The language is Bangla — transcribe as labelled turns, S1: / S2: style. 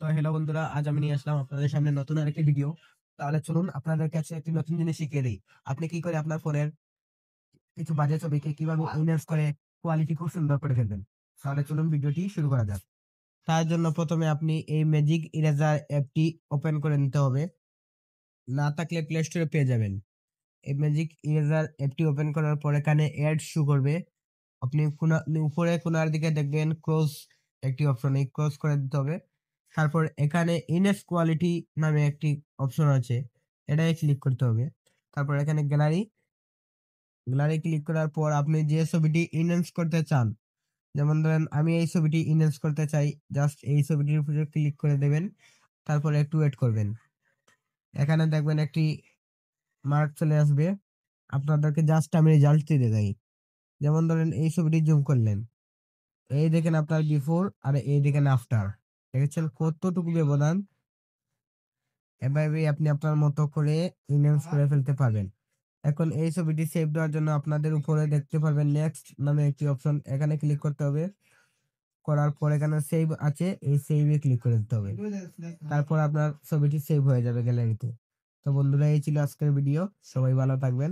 S1: তো হ্যালো বন্ধুরা, আজ আমি নিয়ে আসলাম আপনাদের সামনে নতুন আরেকটি ভিডিও। তাহলে চলুন আপনাদের কাছে একটি নতুন জিনিস শিখিয়ে দিই। আপনি কি করে আপনার ফোনের কিছু বাজে ছবিকে কিভাবে ইনহ্যান্স করে কোয়ালিটি খুব সুন্দর করে ফেলবেন। তাহলে চলুন ভিডিওটি শুরু করা যাক। তার জন্য প্রথমে আপনি এই ম্যাজিক ইরেজার অ্যাপটি ওপেন করে নিতে হবে। না থাকলে প্লে স্টোরে পেয়ে যাবেন। এই ম্যাজিক ইরেজার অ্যাপটি ওপেন করার পর এখানে অ্যাড শো করবে। আপনি উপরে কোণার দিকে দেখবেন ক্লোজ একটি অপশন, এই ক্লোজ করে দিতে হবে। তারপর এখানে ইনহেন্স কোয়ালিটি নামে একটি অপশন আছে, এটাই ক্লিক করতে হবে। তারপর এখানে গ্যালারি ক্লিক করার পর আপনি যে ছবিটি ইনহেন্স করতে চান, যেমন ধরেন আমি এই ছবিটি ইনহেন্স করতে চাই, জাস্ট এই ছবিটির উপরে ক্লিক করে দেবেন। তারপর একটু ওয়েট করবেন। এখানে দেখবেন একটি মার্ক চলে আসবে। আপনাদেরকে জাস্ট আমি রেজাল্ট দিয়ে দেখাই। যেমন ধরেন এই ছবিটি জুম করলেন, এই দেখেন আপনার বিফোর আর এই দেখেন আফটার। দেখেছেন কতটুকু ব্যবধান। এভাবে আপনি আপনার মতো করে ইনহ্যান্স করে ফেলতে পারবেন। এখন এই ছবিটি সেভ দেওয়ার জন্য আপনাদের উপরে দেখতে পারবেন নেক্সট নামে একটি অপশন, এখানে ক্লিক করতে হবে। করার পর এখানে সেভ আছে, এই সেভে ক্লিক করে দিতে হবে। তারপর আপনার ছবিটি সেভ হয়ে যাবে গ্যালারিতে। তো বন্ধুরা, এই ছিল আজকের ভিডিও। সবাই ভালো থাকবেন।